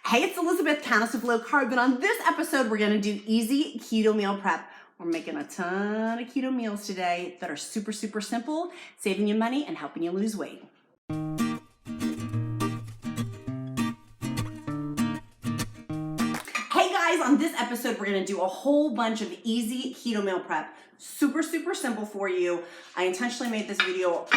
Hey, it's Elizabeth, Countess of Low Carb, and on this episode, we're gonna do easy keto meal prep. We're making a ton of keto meals today that are super, super simple, saving you money and helping you lose weight. Hey guys, on this episode, we're gonna do a whole bunch of easy keto meal prep. Super, super simple for you. I intentionally made this video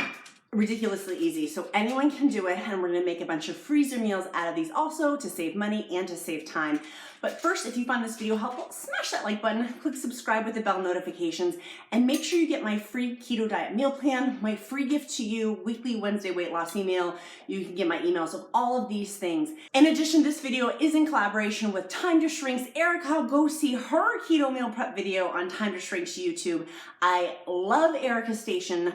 ridiculously easy so anyone can do it, and we're gonna make a bunch of freezer meals out of these also to save money and to save time. But first, if you find this video helpful, smash that like button, click subscribe with the bell notifications, and make sure you get my free keto diet meal plan, my free gift to you, weekly Wednesday weight loss email. You can get my emails of all of these things. In addition, this video is in collaboration with Time to Shrink's Erica. Go see her keto meal prep video on Time to Shrink's YouTube. I love Erica's station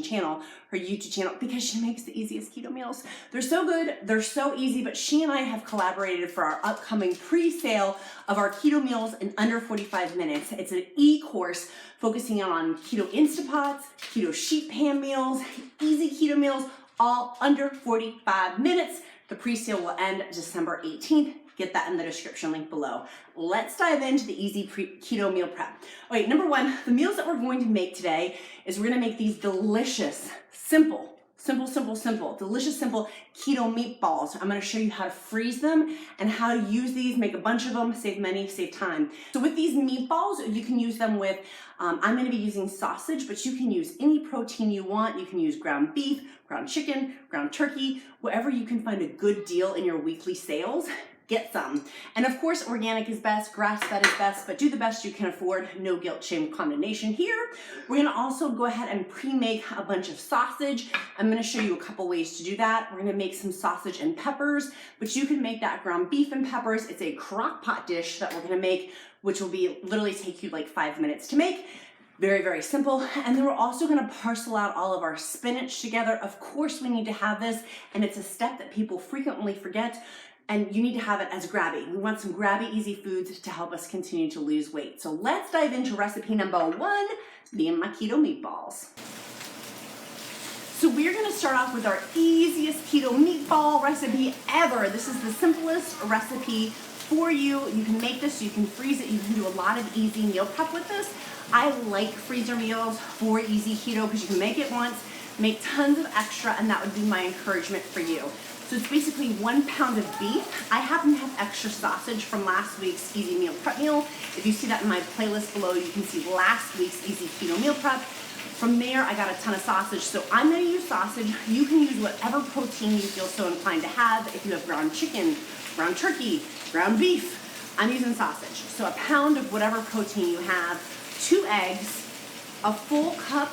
channel, her YouTube channel, because she makes the easiest keto meals. They're so good, they're so easy, but she and I have collaborated for our upcoming pre-sale of our keto meals in under 45 minutes. It's an e-course focusing on keto Instapots, keto sheet pan meals, easy keto meals, all under 45 minutes. The pre-sale will end December 18th. Get that in the description link below. Let's dive into the easy keto meal prep. Okay, number one, the meals that we're going to make today is we're gonna make these delicious, simple, delicious, simple keto meatballs. I'm gonna show you how to freeze them and how to use these, make a bunch of them, save money, save time. So with these meatballs, you can use them with, I'm gonna be using sausage, but you can use any protein you want. You can use ground beef, ground chicken, ground turkey, wherever you can find a good deal in your weekly sales. Get some. And of course, organic is best, grass-fed is best, but do the best you can afford. No guilt, shame, condemnation here. We're gonna also go ahead and pre-make a bunch of sausage. I'm gonna show you a couple ways to do that. We're gonna make some sausage and peppers, but you can make that ground beef and peppers. It's a crock pot dish that we're gonna make, which will be literally take you like 5 minutes to make. Very, very simple. And then we're also gonna parcel out all of our spinach together. Of course, we need to have this, and it's a step that people frequently forget. And you need to have it as grabby. We want some grabby, easy foods to help us continue to lose weight. So let's dive into recipe number one, being my keto meatballs. So we're gonna start off with our easiest keto meatball recipe ever. This is the simplest recipe for you. You can make this, you can freeze it, you can do a lot of easy meal prep with this. I like freezer meals for easy keto because you can make it once, make tons of extra, and that would be my encouragement for you. So it's basically 1 pound of beef. I happen to have extra sausage from last week's easy meal prep meal. If you see that in my playlist below, you can see last week's easy keto meal prep. From there, I got a ton of sausage. So I'm gonna use sausage. You can use whatever protein you feel so inclined to have. If you have ground chicken, ground turkey, ground beef, I'm using sausage. So a pound of whatever protein you have, 2 eggs, a full cup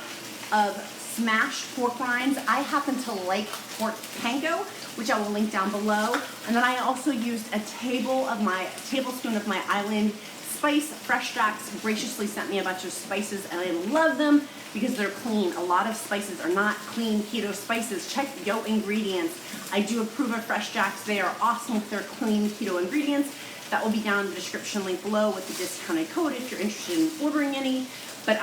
of smashed pork rinds. I happen to like pork Panko, which I will link down below. And then I also used a tablespoon of my Island Spice. Fresh Jacks graciously sent me a bunch of spices, and I love them because they're clean. A lot of spices are not clean keto spices. Check your ingredients. I do approve of Fresh Jacks. They are awesome if they're clean keto ingredients. That will be down in the description link below with the discounted code if you're interested in ordering any. But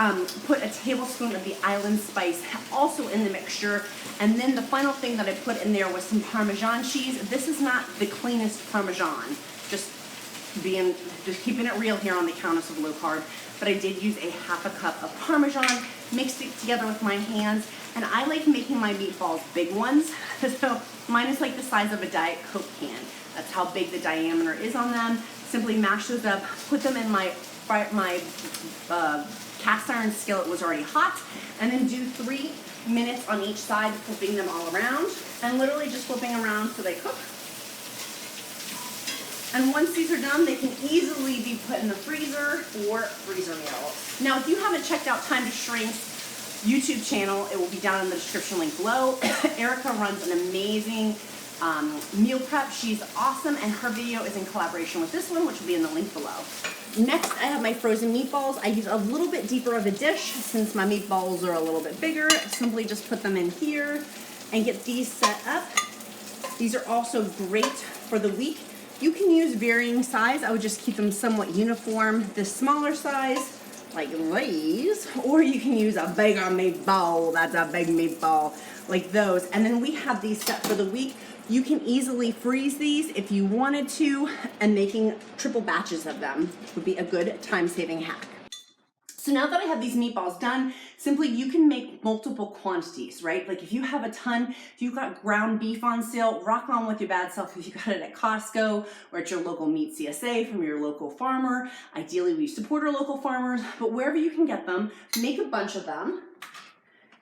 put a tablespoon of the Island Spice also in the mixture. And then the final thing that I put in there was some Parmesan cheese. This is not the cleanest Parmesan, just keeping it real here on the Countess of Low Carb. But I did use a half a cup of Parmesan, mixed it together with my hands. And I like making my meatballs big ones. So mine is like the size of a Diet Coke can. That's how big the diameter is on them. Simply mash those up, put them in my cast iron skillet was already hot, and then do 3 minutes on each side, flipping them all around, and literally just flipping around so they cook. And once these are done, they can easily be put in the freezer for freezer meals. Now, if you haven't checked out Time to Shrink's YouTube channel, it will be down in the description link below. Erica runs an amazing meal prep. She's awesome, and her video is in collaboration with this one, which will be in the link below. Next, I have my frozen meatballs. I use a little bit deeper of a dish since my meatballs are a little bit bigger. Simply just put them in here and get these set up. These are also great for the week. You can use varying size. I would just keep them somewhat uniform. The smaller size, like these, or you can use a bigger meatball. That's a big meatball, like those. And then we have these set for the week. You can easily freeze these if you wanted to, and making triple batches of them would be a good time-saving hack. So now that I have these meatballs done, simply you can make multiple quantities, right? Like if you have a ton, if you've got ground beef on sale, rock on with your bad self. If you got it at Costco or at your local meat CSA from your local farmer, ideally we support our local farmers, but wherever you can get them, make a bunch of them.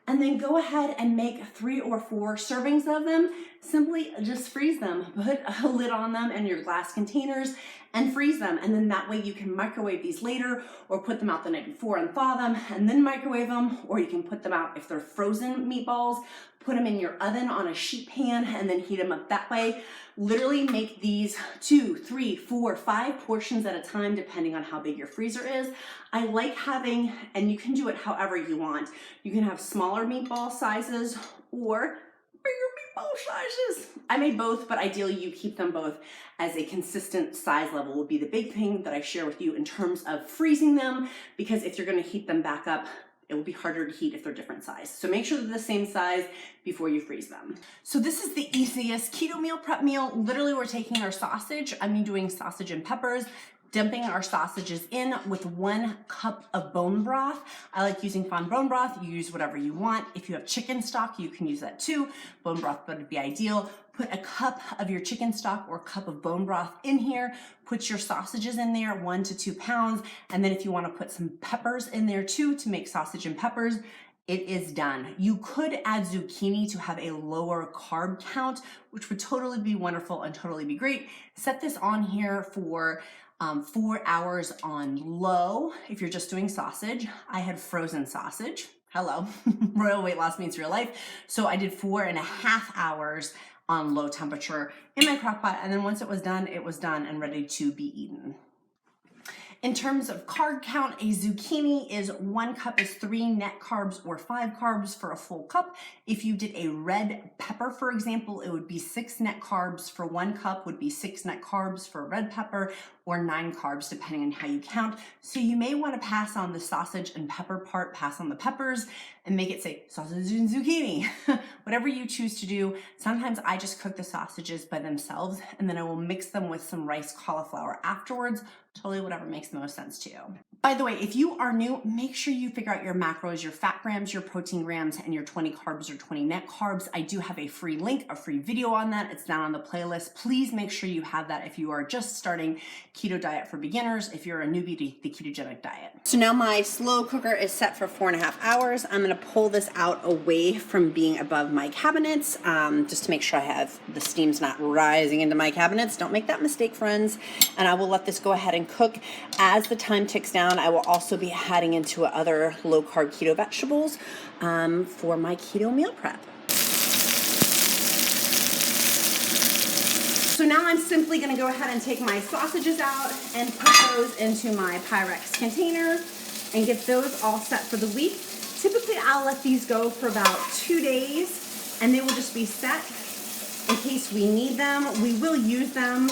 And then go ahead and make 3 or 4 servings of them. Simply just freeze them. Put a lid on them in your glass containers and freeze them. And then that way you can microwave these later, or put them out the night before and thaw them and then microwave them. Or you can put them out if they're frozen meatballs, put them in your oven on a sheet pan and then heat them up that way. Literally make these 2, 3, 4, 5 portions at a time, depending on how big your freezer is. I like having, and you can do it however you want. You can have smaller meatball sizes or bigger meatball sizes. I made both, but ideally you keep them both as a consistent size level would be the big thing that I share with you in terms of freezing them, because if you're gonna heat them back up, it will be harder to heat if they're different size. So make sure they're the same size before you freeze them. So this is the easiest keto meal prep meal. Literally, we're taking our sausage. I'm doing sausage and peppers, dumping our sausages in with 1 cup of bone broth. I like using fond bone broth. You use whatever you want. If you have chicken stock, you can use that too. Bone broth would be ideal. Put a cup of your chicken stock or cup of bone broth in here. Put your sausages in there, 1 to 2 pounds. And then if you want to put some peppers in there too to make sausage and peppers, it is done. You could add zucchini to have a lower carb count, which would totally be wonderful and totally be great. Set this on here for 4 hours on low if you're just doing sausage. I had frozen sausage. Hello, royal weight loss means real life. So I did 4.5 hours on low temperature in my crock pot, and then once it was done and ready to be eaten. In terms of carb count, a zucchini is 1 cup is 3 net carbs or 5 carbs for a full cup. If you did a red pepper, for example, it would be 6 net carbs for 1 cup, would be 6 net carbs for a red pepper, or 9 carbs depending on how you count. So you may want to pass on the sausage and pepper part, pass on the peppers, and make it say sausage and zucchini. Whatever you choose to do. Sometimes I just cook the sausages by themselves and then I will mix them with some rice cauliflower afterwards. Totally whatever makes the most sense to you. By the way, if you are new, make sure you figure out your macros, your fat grams, your protein grams, and your 20 carbs or 20 net carbs. I do have a free link, a free video on that. It's down on the playlist. Please make sure you have that if you are just starting keto diet for beginners, if you're a newbie to the ketogenic diet. So now my slow cooker is set for 4.5 hours. I'm gonna pull this out away from being above my cabinets, just to make sure I have the steam's not rising into my cabinets. Don't make that mistake, friends. And I will let this go ahead and cook. As the time ticks down, I will also be adding into other low carb keto vegetables for my keto meal prep. So now I'm simply gonna go ahead and take my sausages out and put those into my Pyrex container and get those all set for the week. Typically, I'll let these go for about 2 days and they will just be set in case we need them. We will use them.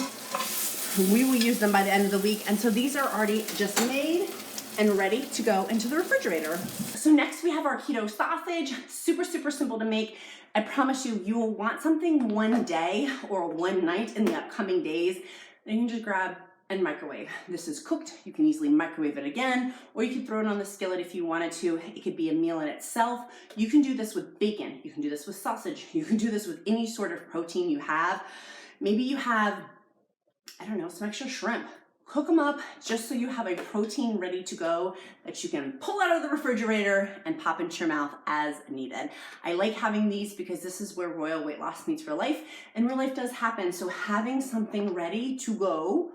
We will use them by the end of the week. And so these are already just made and ready to go into the refrigerator. So next we have our keto sausage. Super, super simple to make. I promise you, you will want something one day or one night in the upcoming days. Then you can just grab and microwave. This is cooked. You can easily microwave it again, or you can throw it on the skillet if you wanted to. It could be a meal in itself. You can do this with bacon. You can do this with sausage. You can do this with any sort of protein you have. Maybe you have, I don't know, some extra shrimp. Cook them up just so you have a protein ready to go that you can pull out of the refrigerator and pop into your mouth as needed. I like having these because this is where royal weight loss meets real life, and real life does happen. So having something ready to go,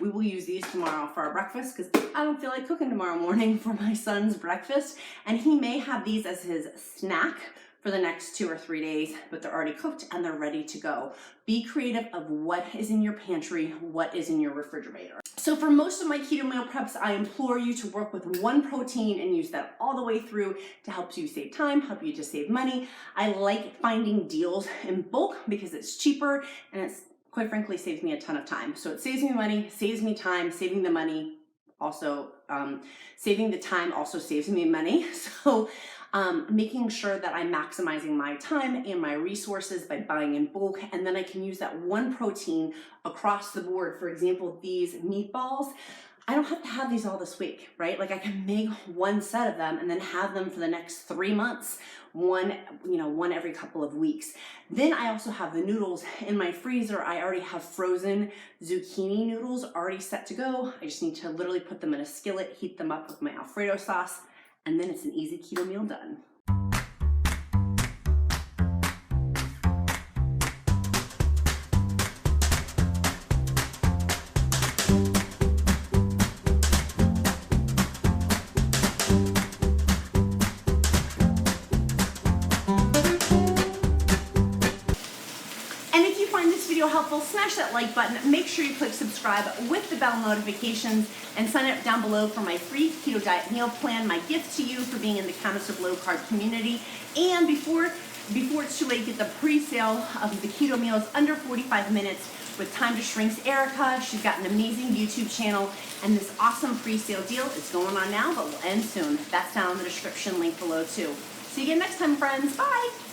we will use these tomorrow for our breakfast because I don't feel like cooking tomorrow morning for my son's breakfast, and he may have these as his snack for the next 2 or 3 days, but they're already cooked and they're ready to go. Be creative of what is in your pantry, what is in your refrigerator. So for most of my keto meal preps, I implore you to work with one protein and use that all the way through to help you save time, help you to save money. I like finding deals in bulk because it's cheaper and it's quite frankly saves me a ton of time. So it saves me money, saves me time, saving the money, also saving the time also saves me money. So making sure that I'm maximizing my time and my resources by buying in bulk, and then I can use that one protein across the board. For example, these meatballs, I don't have to have these all this week, right? Like I can make one set of them and then have them for the next 3 months, one every couple of weeks. Then I also have the noodles in my freezer. I already have frozen zucchini noodles already set to go. I just need to literally put them in a skillet, heat them up with my Alfredo sauce, and then it's an easy keto meal done. Helpful, smash that like button, make sure you click subscribe with the bell notifications, and sign up down below for my free keto diet meal plan, my gift to you for being in the Countess of Low Carb community. And before it's too late, get the pre-sale of the keto meals under 45 minutes with Time to Shrink's Erica. She's got an amazing YouTube channel, and this awesome pre-sale deal is going on now, but will end soon. That's down in the description link below too. See you again next time, friends. Bye.